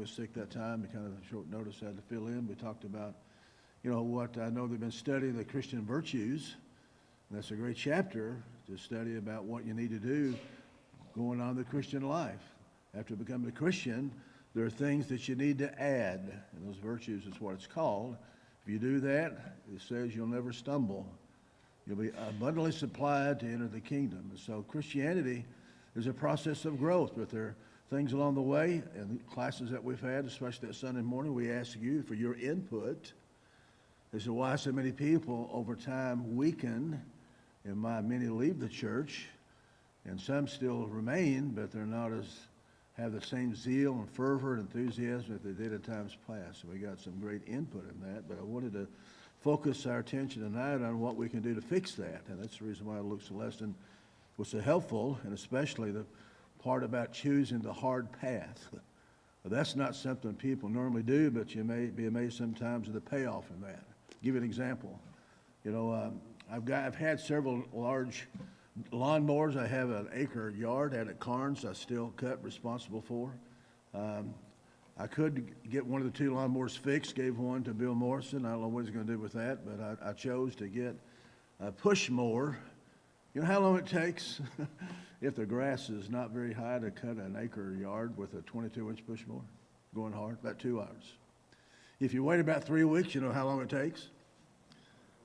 was sick that time. We kind of short notice had to fill in. We talked about, you know, what I know they've been studying the Christian virtues. And that's a great chapter to study about what you need to do going on in the Christian life. After becoming a Christian, there are things that you need to add, and those virtues is what it's called. If you do that, it says you'll never stumble. You'll be abundantly supplied to enter the kingdom. And so Christianity is a process of growth, but there are things along the way, and classes that we've had, especially that Sunday morning, we ask you for your input as to why so many people over time weaken, and why many leave the church, and some still remain, but they're not as have the same zeal and fervor and enthusiasm that they did in times past. So we got some great input in that, but I wanted to focus our attention tonight on what we can do to fix that, and that's the reason why Luke's lesson was so helpful, and especially the part about choosing the hard path. That's not something people normally do, but you may be amazed sometimes at the payoff in that. I'll give you an example. You know, I've had several large lawnmowers. I have an acre yard out at Carnes I still cut, responsible for. I could get one of the two lawnmowers fixed, gave one to Bill Morrison. I don't know what he's going to do with that, but I chose to get a push mower. You know how long it takes if the grass is not very high to cut an acre yard with a 22-inch push mower? Going hard, about 2 hours. If you wait about 3 weeks, you know how long it takes?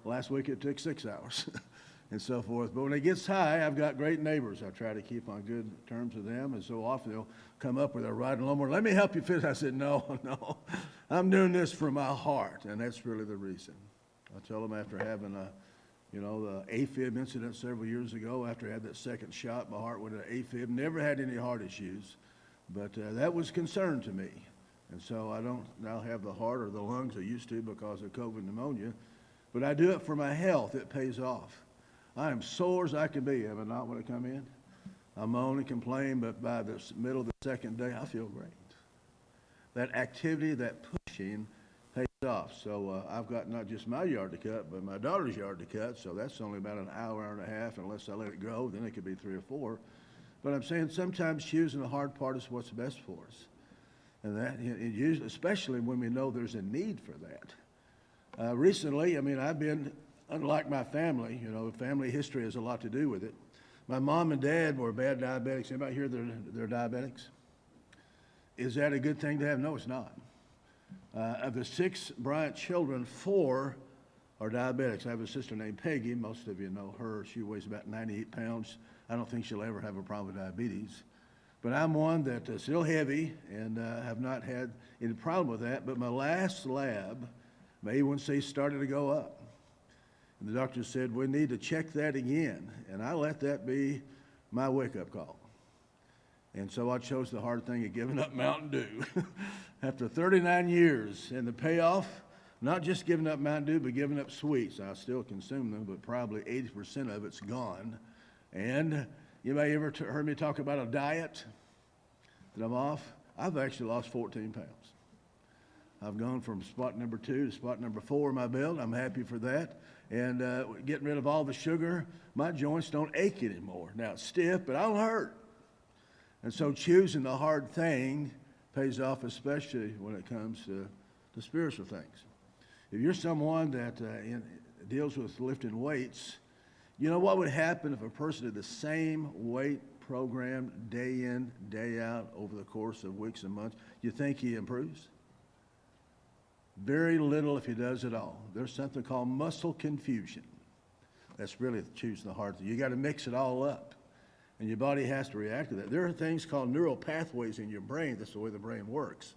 Last week it took 6 hours. And so forth. But when it gets high, I've got great neighbors. I try to keep on good terms with them, and so often they'll come up with a riding lawnmower. Let me help you fix it. I said, no, I'm doing this for my heart, and that's really the reason. I tell them after having the AFib incident several years ago, after I had that second shot, my heart went into AFib. Never had any heart issues, but that was concern to me. And so I don't now have the heart or the lungs I used to because of COVID pneumonia, but I do it for my health. It pays off. I am sore as I can be, am I not, when I come in? I moan and complain, but by the middle of the second day, I feel great. That activity, that pushing, pays off. So I've got not just my yard to cut, but my daughter's yard to cut, so that's only about an hour, hour and a half, unless I let it grow, then it could be 3 or 4. But I'm saying sometimes choosing the hard part is what's best for us. And that, usually, especially when we know there's a need for that. Recently, I've been, unlike my family, family history has a lot to do with it. My mom and dad were bad diabetics. Anybody here they're diabetics? Is that a good thing to have? No, it's not. Of the 6 Bryant children, 4 are diabetics. I have a sister named Peggy. Most of you know her. She weighs about 98 pounds. I don't think she'll ever have a problem with diabetes. But I'm one that is still heavy and have not had any problem with that. But my last lab, my A1C started to go up. And the doctor said, we need to check that again. And I let that be my wake-up call. And so I chose the hard thing of giving up Mountain Dew. After 39 years, and the payoff, not just giving up Mountain Dew, but giving up sweets. I still consume them, but probably 80% of it's gone. And you may ever heard me talk about a diet that I'm off. I've actually lost 14 pounds. I've gone from spot number 2 to spot number 4 in my belt. I'm happy for that. And getting rid of all the sugar, my joints don't ache anymore. Now it's stiff, but I don't hurt. And so choosing the hard thing pays off, especially when it comes to spiritual things. If you're someone that deals with lifting weights, you know what would happen if a person did the same weight program day in, day out over the course of weeks and months? You think he improves? Very little if he does at all. There's something called muscle confusion. That's really choosing the hard thing. You got to mix it all up, and your body has to react to that. There are things called neural pathways in your brain. That's the way the brain works.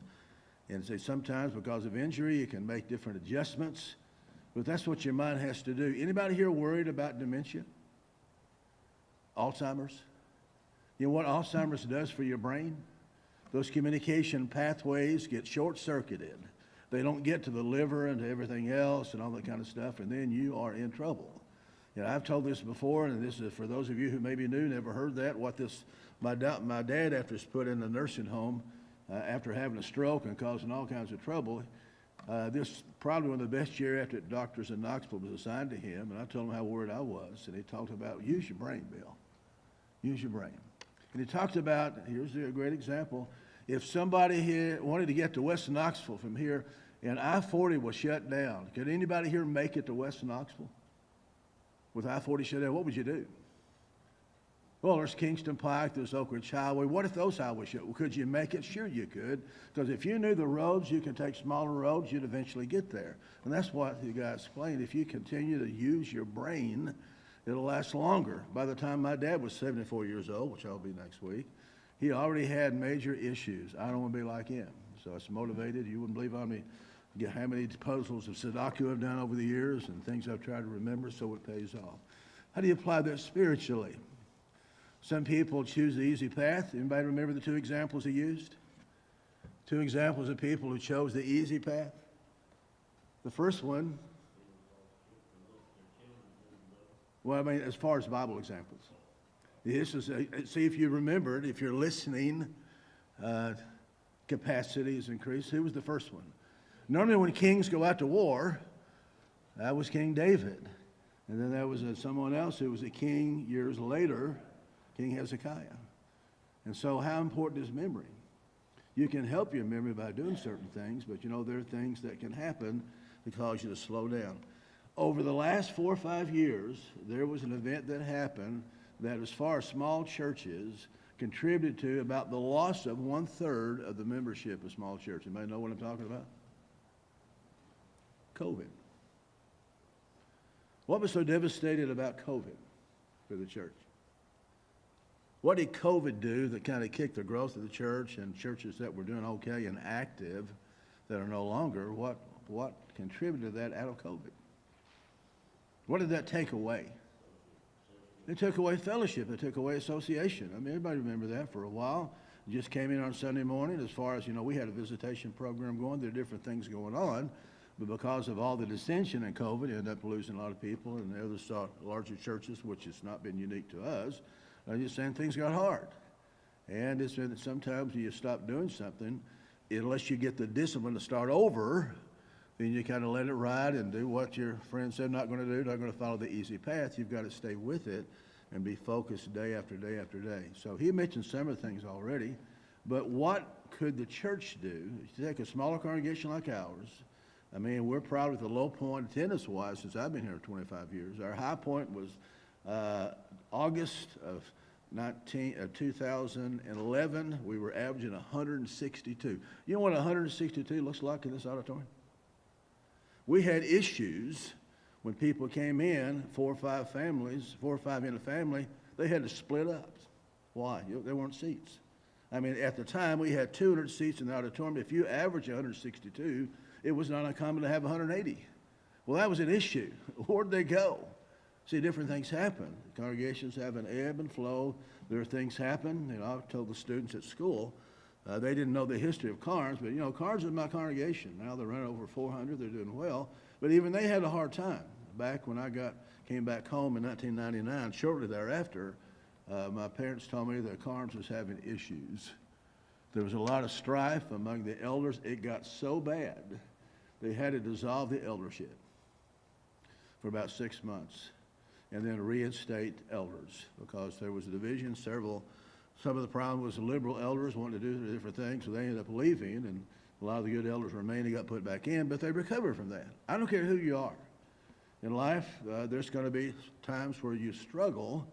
And say sometimes because of injury, you can make different adjustments, but that's what your mind has to do. Anybody here worried about dementia? Alzheimer's? You know what Alzheimer's does for your brain? Those communication pathways get short-circuited. They don't get to the liver and to everything else and all that kind of stuff, and then you are in trouble. I've told this before, and this is for those of you who maybe knew, never heard that, my dad, after was put in a nursing home, after having a stroke and causing all kinds of trouble, this probably one of the best geriatric doctors in Knoxville was assigned to him, and I told him how worried I was, and he talked about, use your brain, Bill. Use your brain. And he talked about, here's a great example, If somebody here wanted to get to West Knoxville from here and I-40 was shut down, could anybody here make it to West Knoxville? With I-40 shut down, what would you do? Well, there's Kingston Pike, there's Oak Ridge Highway. What if those highways shut? Well, could you make it? Sure you could. Because if you knew the roads, you could take smaller roads, you'd eventually get there. And that's what the guy explained. If you continue to use your brain, it'll last longer. By the time my dad was 74 years old, which I'll be next week, he already had major issues. I don't want to be like him. So it's motivated. You wouldn't believe how many puzzles of Sudoku I've done over the years and things I've tried to remember, so it pays off. How do you apply that spiritually? Some people choose the easy path. Anybody remember the two examples he used? Two examples of people who chose the easy path. The first one, well, I mean, as far as Bible examples. This is see if you remembered, if you're listening, capacity is increased. Who was the first one? Normally when kings go out to war, that was King David. And then there was someone else who was a king years later, King Hezekiah. And so how important is memory? You can help your memory by doing certain things, but you know there are things that can happen that cause you to slow down. Over the last 4 or 5 years, there was an event that happened that, as far as small churches, contributed to about the loss of 1/3 of the membership of small churches. Anybody know what I'm talking about? COVID. What was so devastating about COVID for the church? What did COVID do that kind of kicked the growth of the church and churches that were doing okay and active that are no longer? What contributed to that out of COVID? What did that take away? It took away fellowship. It took away association. I mean, everybody remember that for a while. Just came in on Sunday morning. As far as, you know, we had a visitation program going. There are different things going on. But because of all the dissension in COVID, ended up losing a lot of people. And the others saw larger churches, which has not been unique to us. I'm just saying things got hard. And it's been that sometimes you stop doing something, unless you get the discipline to start over, then you kind of let it ride and do what your friend said not going to do, not going to follow the easy path. You've got to stay with it and be focused day after day after day. So he mentioned some of the things already, but what could the church do? If you take a smaller congregation like ours, I mean, we're proud of the low point attendance-wise since I've been here 25 years. Our high point was August of 2011. We were averaging 162. You know what 162 looks like in this auditorium? We had issues when people came in, 4 or 5 families, 4 or 5 in a family, they had to split up. Why? There weren't seats. I mean, at the time, we had 200 seats in the auditorium. If you average 162, it was not uncommon to have 180. Well, that was an issue. Where'd they go? See, different things happen. Congregations have an ebb and flow. There are things happen. You know, I've told the students at school, they didn't know the history of Carnes, but, you know, Carnes is my congregation. Now they're running over 400. They're doing well. But even they had a hard time. Back when I came back home in 1999, shortly thereafter, my parents told me that Carnes was having issues. There was a lot of strife among the elders. It got so bad, they had to dissolve the eldership for about 6 months and then reinstate elders because there was a division. Some of the problem was the liberal elders wanted to do different things, so they ended up leaving, and a lot of the good elders remained and got put back in, but they recovered from that. I don't care who you are. In life, there's going to be times where you struggle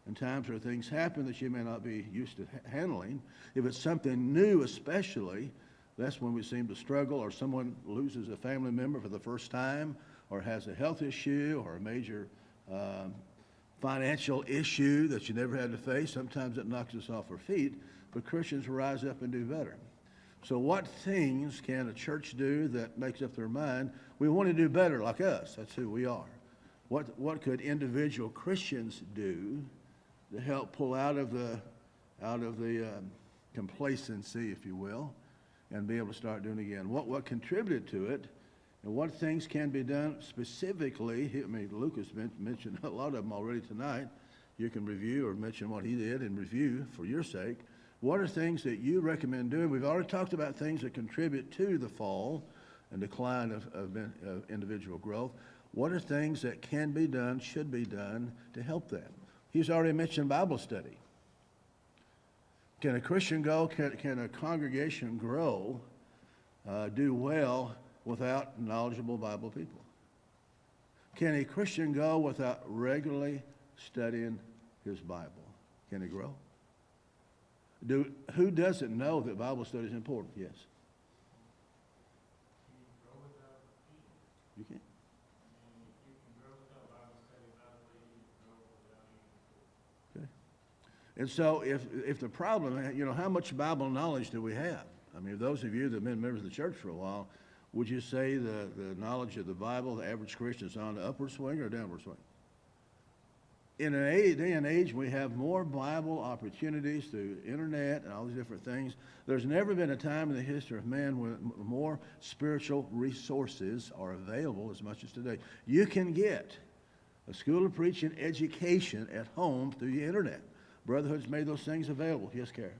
and times where things happen that you may not be used to handling. If it's something new especially, that's when we seem to struggle, or someone loses a family member for the first time, or has a health issue, or a major financial issue that you never had to face. Sometimes it knocks us off our feet, but Christians rise up and do better. So what things can a church do that makes up their mind? We want to do better like us. That's who we are. What could individual Christians do to help pull out of the complacency, if you will, and be able to start doing it again? What contributed to it, and what things can be done specifically? I mean, Lucas mentioned a lot of them already tonight. You can review or mention what he did and review for your sake. What are things that you recommend doing? We've already talked about things that contribute to the fall and decline of individual growth. What are things that can be done, should be done to help them? He's already mentioned Bible study. Can a Christian go, can a congregation grow, do well without knowledgeable Bible people? Can a Christian go without regularly studying his Bible? Can he grow? Who doesn't know that Bible study is important? Yes. You can. Okay. And so if the problem, how much Bible knowledge do we have? I mean, those of you that have been members of the church for a while, would you say the knowledge of the Bible, the average Christian, is on the upward swing or downward swing? In a day and age, we have more Bible opportunities through internet and all these different things. There's never been a time in the history of man when more spiritual resources are available as much as today. You can get a school of preaching education at home through the internet. Brotherhood's made those things available. Yes, Karen?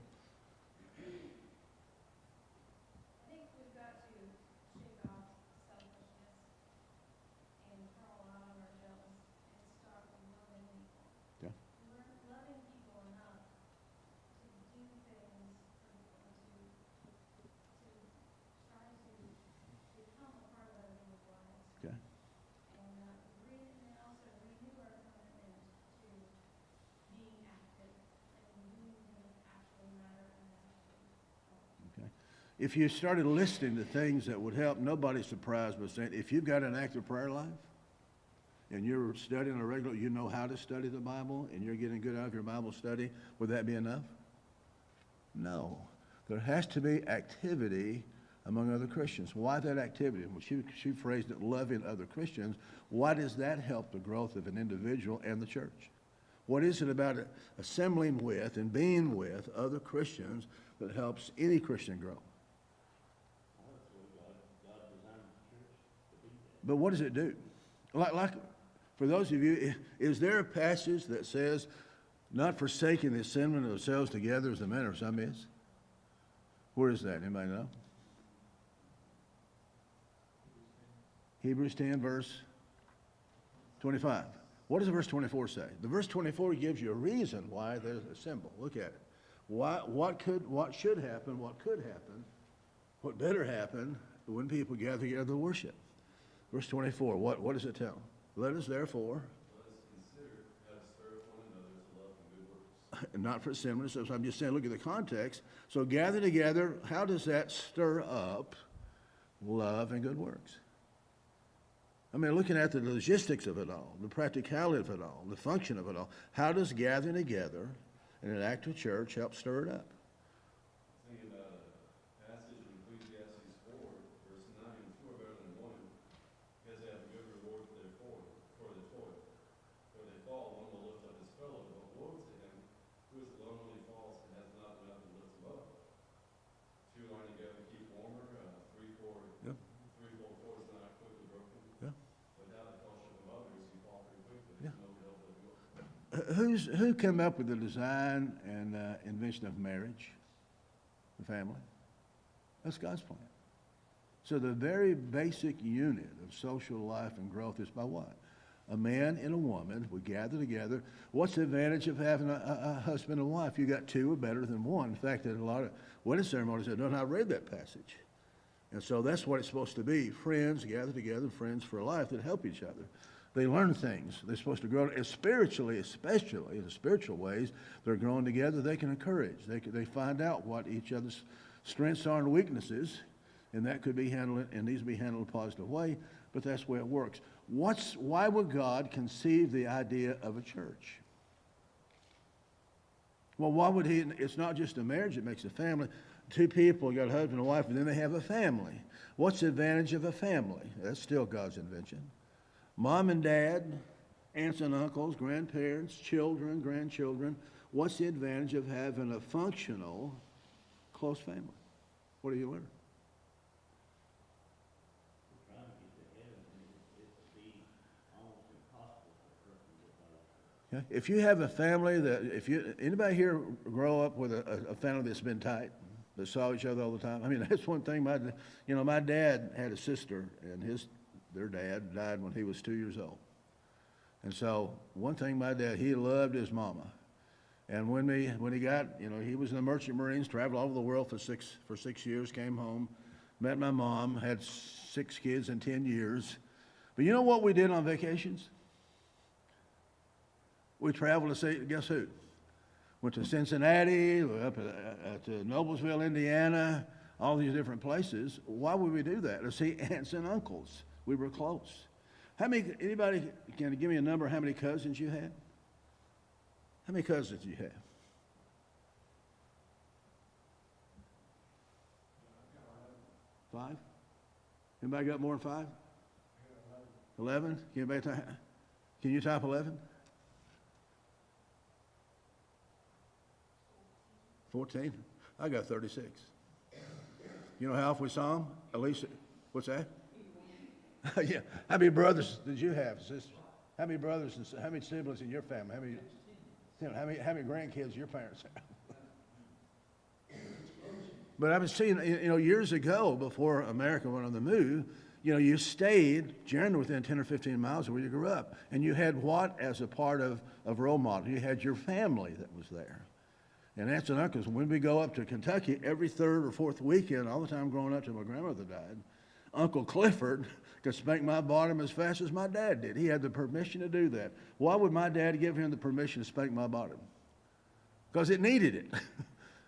If you started listing the things that would help, nobody's surprised by saying, if you've got an active prayer life and you're studying a regular, you know how to study the Bible and you're getting good out of your Bible study, would that be enough? No. There has to be activity among other Christians. Why that activity? Well, she phrased it, loving other Christians. Why does that help the growth of an individual and the church? What is it about assembling with and being with other Christians that helps any Christian grow? But what does it do? Like for those of you, is there a passage that says, not forsaking the assembling of themselves together as the manner of some is? Where is that? Anybody know? Hebrews 10, verse 25. What does verse 24 say? The verse 24 gives you a reason why there's a symbol. Look at it. What should happen, what could happen, what better happen when people gather together to worship? Verse 24, what does it tell? Let us therefore consider how to stir up one another to love and good works. Not for similar. So I'm just saying, look at the context. So gather together, how does that stir up love and good works? I mean, looking at the logistics of it all, the practicality of it all, the function of it all, how does gathering together in an active church help stir it up? Thinking about a passage in Ecclesiastes 4, verse 9, two are better than one, because they have a good reward for their toil. For they fall, one will lift up his fellow, but woe to him who is alone when he falls and has not enough to lift him up. Two line together to keep warmer, three-fold cord is not quickly broken. Yeah. Without the fellowship of others, you fall pretty quickly. There's no help but you. Who came up with the design and invention of marriage, the family? That's God's plan. So the very basic unit of social life and growth is by what? A man and a woman would gather together. What's the advantage of having a husband and wife? You got two are better than one. In fact, there's a lot of wedding ceremonies that don't have read that passage. And so that's what it's supposed to be. Friends gather together, friends for life that help each other. They learn things. They're supposed to grow spiritually, especially in the spiritual ways. They're growing together. They can encourage. They find out what each other's strengths are and weaknesses, and that could be handled and needs to be handled in a positive way. But that's the way it works. Why would God conceive the idea of a church? Well, why would he? It's not just a marriage that makes a family. Two people got a husband and wife, and then they have a family. What's the advantage of a family? That's still God's invention. Mom and dad, aunts and uncles, grandparents, children, grandchildren. What's the advantage of having a functional, close family? What do you learn? Okay. If you have a family anybody here grow up with a family that's been tight, that saw each other all the time? I mean, that's one thing. My dad had a sister, and their dad died when he was 2 years old. And so one thing my dad, he loved his mama. And when he got, he was in the Merchant Marines, traveled all over the world for 6 years, came home, met my mom, had 6 kids in 10 years. But you know what we did on vacations? We traveled to see, guess who? Went to Cincinnati, up to Noblesville, Indiana, all these different places. Why would we do that? To see aunts and uncles. We were close. Anybody can give me a number of how many cousins you had? How many cousins do you have? Five? Anybody got more than 5? 11? Can you type 11? 14? I got 36. You know how often we saw them? At least, what's that? Yeah. How many brothers did you have, sisters? How many brothers and how many siblings in your family? How many grandkids your parents have? But I've been seeing, years ago, before America went on the move, you stayed generally within 10 or 15 miles of where you grew up. And you had what as a part of role model? You had your family that was there. And aunts and uncles, when we go up to Kentucky, every third or fourth weekend, all the time growing up till my grandmother died, Uncle Clifford could spank my bottom as fast as my dad did. He had the permission to do that. Why would my dad give him the permission to spank my bottom? Because it needed it.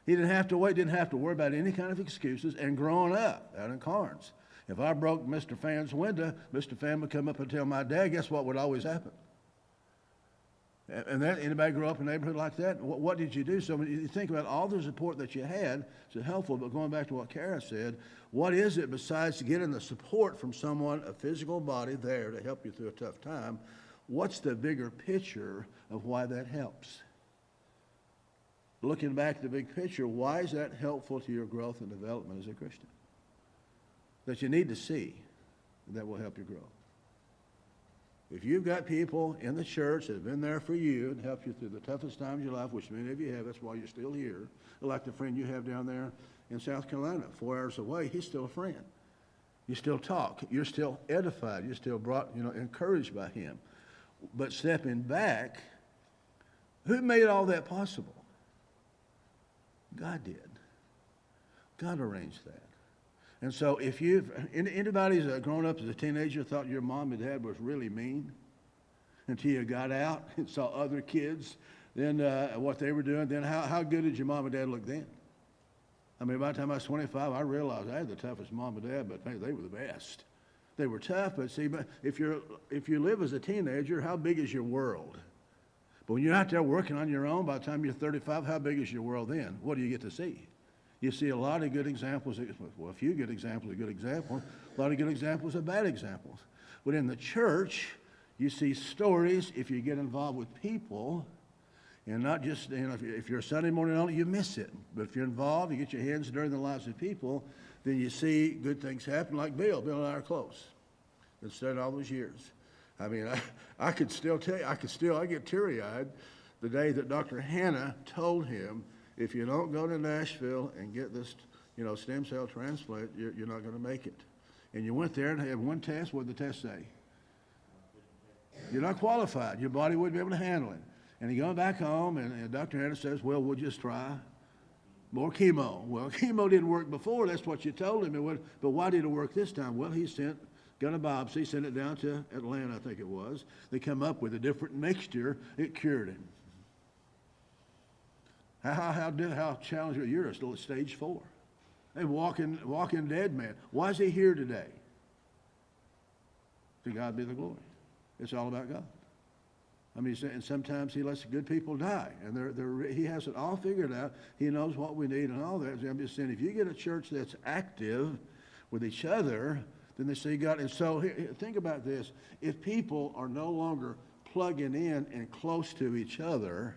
He didn't have to wait, didn't have to worry about any kind of excuses. And growing up out in Carnes, if I broke Mr. Fan's window, Mr. Fan would come up and tell my dad, guess what would always happen? And anybody grew up in a neighborhood like that? What did you do? So when you think about all the support that you had, it's helpful, but going back to what Kara said, what is it besides getting the support from someone, a physical body there to help you through a tough time? What's the bigger picture of why that helps? Looking back at the big picture, why is that helpful to your growth and development as a Christian? That you need to see that will help you grow. If you've got people in the church that have been there for you and helped you through the toughest times of your life, which many of you have, that's why you're still here, like the friend you have down there in South Carolina, 4 hours away, he's still a friend. You still talk. You're still edified. You're still brought, encouraged by him. But stepping back, who made all that possible? God did. God arranged that. And so if anybody's grown up as a teenager thought your mom and dad was really mean until you got out and saw other kids, then what they were doing, then how good did your mom and dad look then? I mean, by the time I was 25, I realized I had the toughest mom and dad, but they were the best. They were tough, but see, if you live as a teenager, how big is your world? But when you're out there working on your own, by the time you're 35, how big is your world then? What do you get to see? You see a lot of good examples, well, a few good examples of good examples, a lot of good examples of bad examples. But in the church, you see stories, if you get involved with people, and not just, if you're a Sunday morning only, you miss it. But if you're involved, you get your hands dirty in the lives of people, then you see good things happen, like Bill. Bill and I are close. Been studying all those years. I mean, I could still tell you, I get teary-eyed the day that Dr. Hannah told him, if you don't go to Nashville and get this, stem cell transplant, you're not going to make it. And you went there and had one test. What did the test say? You're not qualified. Your body wouldn't be able to handle it. And he goes back home, and Dr. Hannah says, well, we'll just try more chemo. Well, chemo didn't work before. That's what you told him. But why did it work this time? Well, he got a biopsy, sent it down to Atlanta, I think it was. They come up with a different mixture. It cured him. How challenging are you? You're still at stage 4. A walking dead man. Why is he here today? To God be the glory. It's all about God. I mean, and sometimes he lets good people die, and he has it all figured out. He knows what we need and all that. I'm just saying, if you get a church that's active with each other, then they see God. And so think about this. If people are no longer plugging in and close to each other,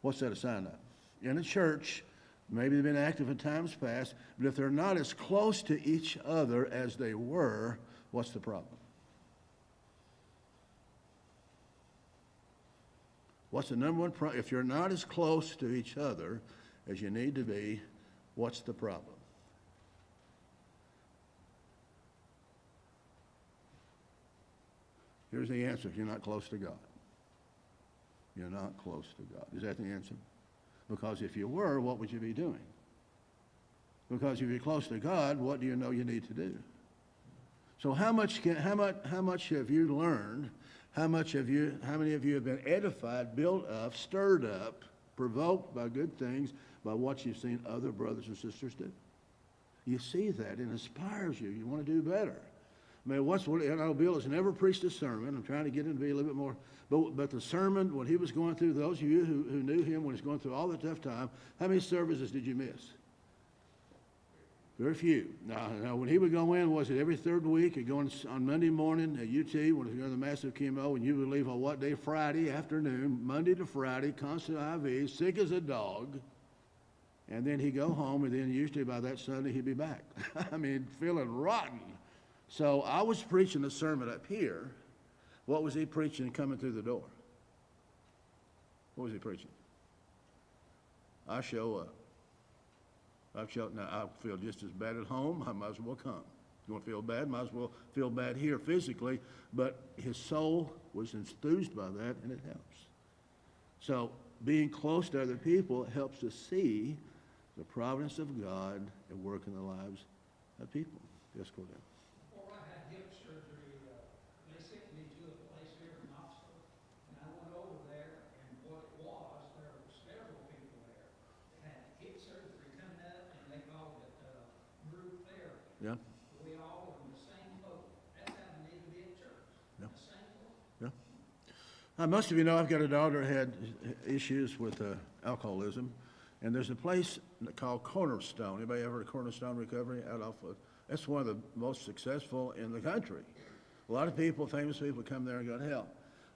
what's that a sign of? In a church, maybe they've been active in times past, but if they're not as close to each other as they were, what's the problem? What's the number one problem? If you're not as close to each other as you need to be, what's the problem? Here's the answer: if you're not close to God. you're not close to God. Is that the answer? Because if you were, what would you be doing? Because if you're close to God, what do you know you need to do? So how much have you learned? How many of you have been edified, built up, stirred up, provoked by good things, by what you've seen other brothers and sisters do? You see that, it inspires you. You want to do better. I mean, Bill has never preached a sermon. I'm trying to get him to be a little bit more. But the sermon, when he was going through, those of you who knew him when he was going through all the tough time, how many services did you miss? Very few. Now, when he would go in, was it every third week? He'd go in on Monday morning at UT when he was going to the massive chemo, and you would leave on what day? Friday afternoon, Monday to Friday, constant IV, sick as a dog. And then he'd go home, and then usually by that Sunday he'd be back. I mean, feeling rotten. So I was preaching a sermon up here. What was he preaching coming through the door? What was he preaching? I show up. Now, I feel just as bad at home. I might as well come. You want to feel bad? Might as well feel bad here physically. But his soul was enthused by that, and it helps. So being close to other people helps us see the providence of God at work in the lives of people. Yes, go down. Before I had hip surgery, they sent me to a place here in Knoxville, and I went over there, and what it was, there were several people there that had hip surgery coming up, and they called it group therapy. Yeah. We all were in the same boat. That's how we need to be at church. Yeah. The same boat. Yeah. Most of you know I've got a daughter who had issues with alcoholism, and there's a place called Cornerstone. Anybody ever heard of Cornerstone Recovery? That's one of the most successful in the country. A lot of people, famous people, come there and got help.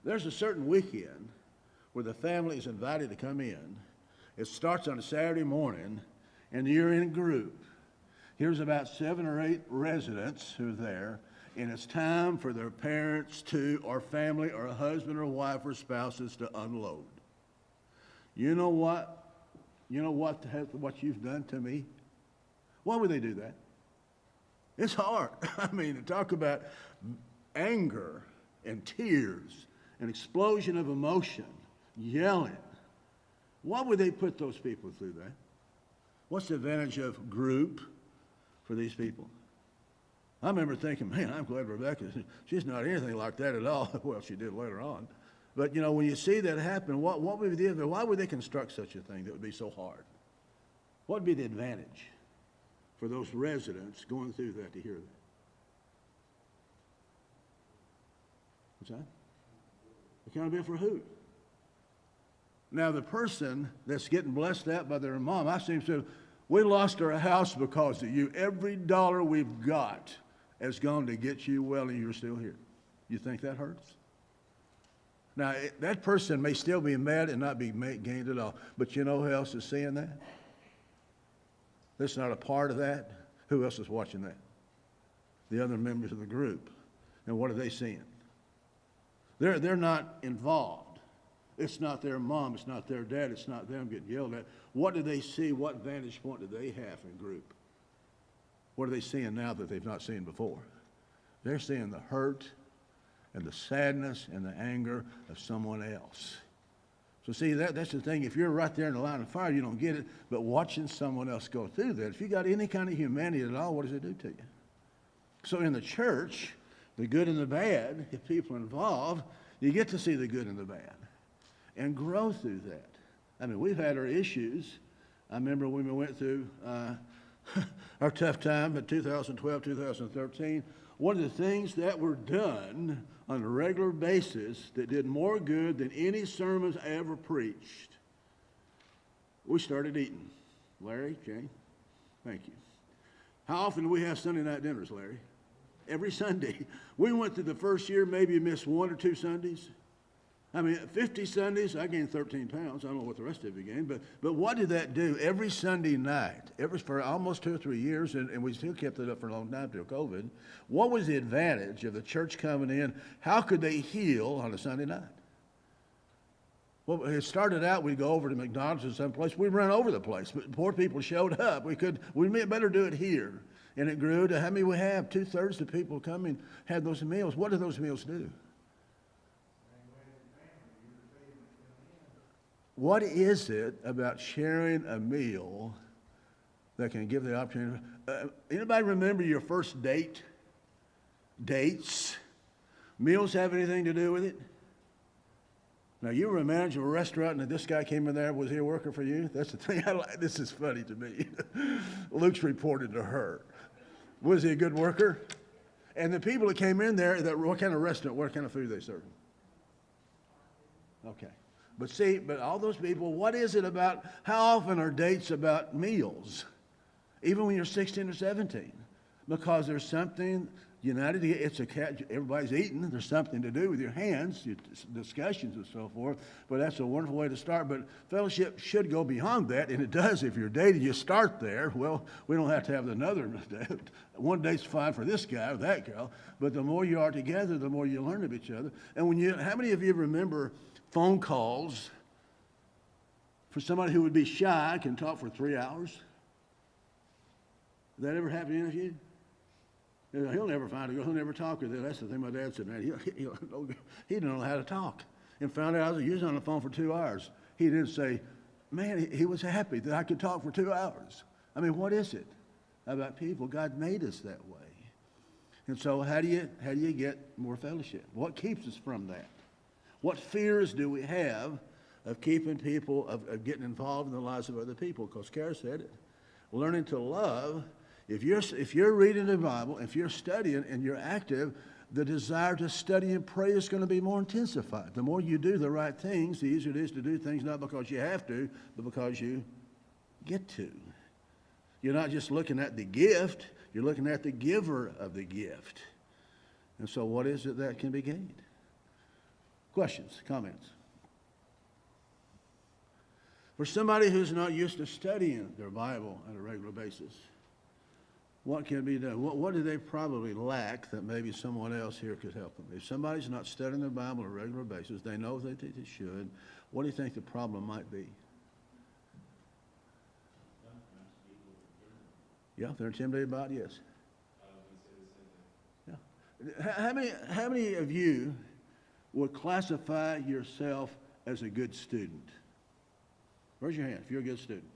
There's a certain weekend where the family is invited to come in. It starts on a Saturday morning, and you're in a group. Here's about 7 or 8 residents who are there, and it's time for their parents or family or a husband or wife or spouses to unload. You know what? You know what you've done to me? Why would they do that? It's hard. I mean, to talk about anger and tears, an explosion of emotion, yelling. Why would they put those people through that? What's the advantage of group for these people? I remember thinking, man, I'm glad Rebecca, she's not anything like that at all. Well, she did later on. But, you know, when you see that happen, what would they do? Why would they construct such a thing that would be so hard? What would be the advantage for those residents going through that to hear that? What's that? Accountability for who? Now, the person that's getting blessed out by their mom, I seem to, we lost our house because of you. Every dollar we've got has gone to get you well, and you're still here. You think that hurts? Now, that person may still be mad and not be gained at all, but you know who else is seeing that? That's not a part of that. Who else is watching that? The other members of the group. And what are they seeing? They're not involved. It's not their mom, it's not their dad, it's not them getting yelled at. What do they see? What vantage point do they have in group? What are they seeing now that they've not seen before? They're seeing the hurt and the sadness and the anger of someone else. So see, that's the thing. If you're right there in the line of fire, you don't get it. But watching someone else go through that, if you got any kind of humanity at all, what does it do to you? So in the church, the good and the bad, if people are involved, you get to see the good and the bad and grow through that. I mean, we've had our issues. I remember when we went through our tough time in 2012, 2013. One of the things that were done on a regular basis that did more good than any sermons I ever preached, we started eating. Larry, Jane, thank you. How often do we have Sunday night dinners, Larry? Every Sunday. We went through the first year, maybe missed 1 or 2 Sundays. I mean, 50 Sundays, I gained 13 pounds. I don't know what the rest of you gained, but what did that do? Every Sunday night, for almost 2 or 3 years, and we still kept it up for a long time till COVID. What was the advantage of the church coming in? How could they heal on a Sunday night? Well, it started out, we'd go over to McDonald's or someplace. We'd run over the place, but poor people showed up. We better do it here. And it grew to how many we have? 2/3 of the people coming had those meals. What do those meals do? what is it about sharing a meal that can give the opportunity? Anybody remember your first date? Dates? Meals have anything to do with it? Now, you were a manager of a restaurant, and this guy came in there. Was he a worker for you? That's the thing I like. This is funny to me. Luke's reported to her. Was he a good worker? And the people that came in there, what kind of restaurant, what kind of food they served? Okay. But see, all those people, what is it about, how often are dates about meals? Even when you're 16 or 17. Because there's something united, everybody's eating, there's something to do with your hands, your discussions and so forth, but that's a wonderful way to start. But fellowship should go beyond that, and it does. If you're dating, you start there. Well, we don't have to have another date. One date's fine for this guy or that girl, but the more you are together, the more you learn of each other. And how many of you remember phone calls for somebody who would be shy, can talk for 3 hours? Did that ever happen to any of you? He'll never find a girl. He'll never talk with her. That's the thing my dad said, man. He didn't know how to talk. And found out I was on the phone for 2 hours. He didn't say, man, he was happy that I could talk for 2 hours. I mean, what is it about people? God made us that way. And so how do you get more fellowship? What keeps us from that? What fears do we have of keeping people, of getting involved in the lives of other people? Because Kara said it. Learning to love. If you're reading the Bible, if you're studying and you're active, the desire to study and pray is going to be more intensified. The more you do the right things, the easier it is to do things not because you have to, but because you get to. You're not just looking at the gift, you're looking at the giver of the gift. And so what is it that can be gained? Questions, comments? For somebody who's not used to studying their Bible on a regular basis, what can be done? What do they probably lack that maybe someone else here could help them? If somebody's not studying their Bible on a regular basis, they know that they should, what do you think the problem might be? Yeah, they're intimidated by it, yes. Yeah. How many of you would classify yourself as a good student? Raise your hand if you're a good student.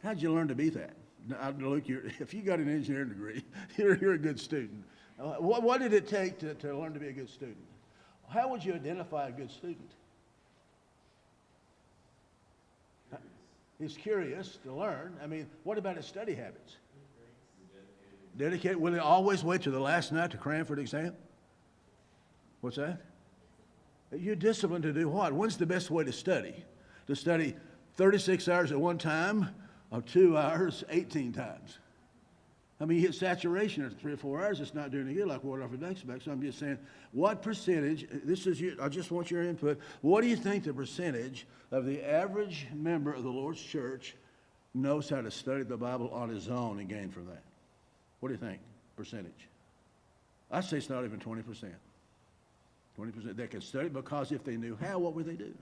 How'd you learn to be that? Now, Luke, if you got an engineering degree, you're a good student. What did it take to learn to be a good student? How would you identify a good student? He's curious to learn. I mean, what about his study habits? Dedicated. Will he always wait till the last night to cram for the exam? What's that? You're disciplined to do what? When's the best way to study? To study 36 hours at one time or 2 hours 18 times? I mean, you hit saturation after 3 or 4 hours, it's not doing any good like water off a duck's back. So I'm just saying, what percentage, I just want your input, what do you think the percentage of the average member of the Lord's church knows how to study the Bible on his own and gain from that? What do you think, percentage? I'd say it's not even 20%. 20% they can study, because if they knew how, what would they do?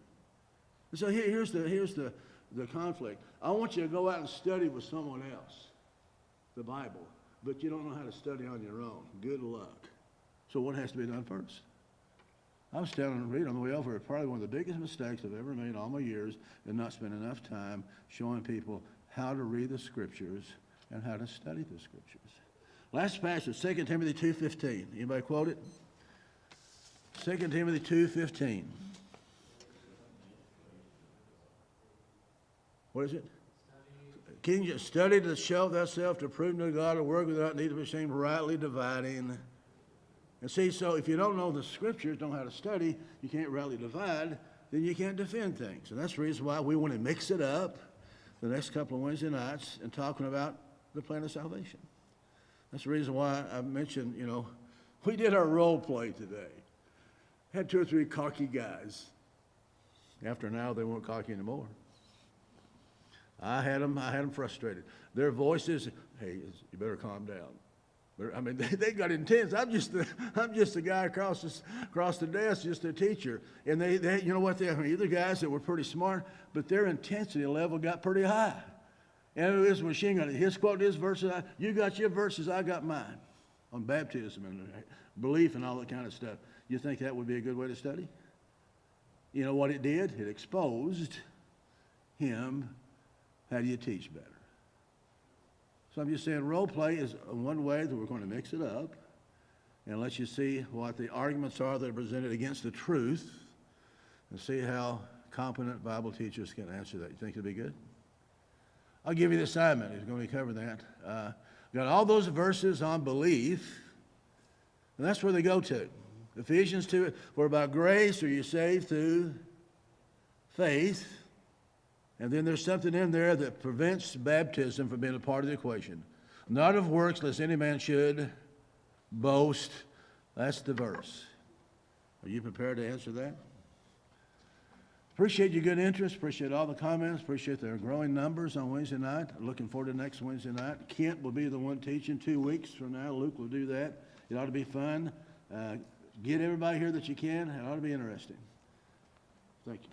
And so here's the conflict. I want you to go out and study with someone else, the Bible, but you don't know how to study on your own. Good luck. So what has to be done first? I was standing and reading on the way over. Probably one of the biggest mistakes I've ever made in all my years is not spending enough time showing people how to read the Scriptures and how to study the Scriptures. Last passage, 2 Timothy 2:15. Anybody quote it? 2 Timothy 2:15. What is it? King James, study to show thyself to prove to God a work without need of be ashamed, rightly dividing. And see, so if you don't know the Scriptures, don't know how to study, you can't rightly divide, then you can't defend things. And that's the reason why we want to mix it up the next couple of Wednesday nights and talking about the plan of salvation. That's the reason why I mentioned, we did our role play today. Had 2 or 3 cocky guys. After an hour, they weren't cocky anymore. I had them frustrated. Their voices, hey, you better calm down. I mean, they got intense. I'm just the guy across the desk, just a teacher. And they you know what? Either guys that were pretty smart, but their intensity level got pretty high. And it was machine gun. His quote, his verses, you got your verses, I got mine. On baptism and belief and all that kind of stuff. You think that would be a good way to study? You know what it did? It exposed him. How do you teach better? So I'm just saying role play is one way that we're going to mix it up and let you see what the arguments are that are presented against the truth and see how competent Bible teachers can answer that. You think it'll be good? I'll give you the assignment. He's going to cover that. Got all those verses on belief, and that's where they go to. Ephesians 2, for by grace are you saved through faith. And then there's something in there that prevents baptism from being a part of the equation. Not of works, lest any man should boast. That's the verse. Are you prepared to answer that? Appreciate your good interest. Appreciate all the comments. Appreciate their growing numbers on Wednesday night. Looking forward to next Wednesday night. Kent will be the one teaching 2 weeks from now. Luke will do that. It ought to be fun. Get everybody here that you can. It ought to be interesting. Thank you.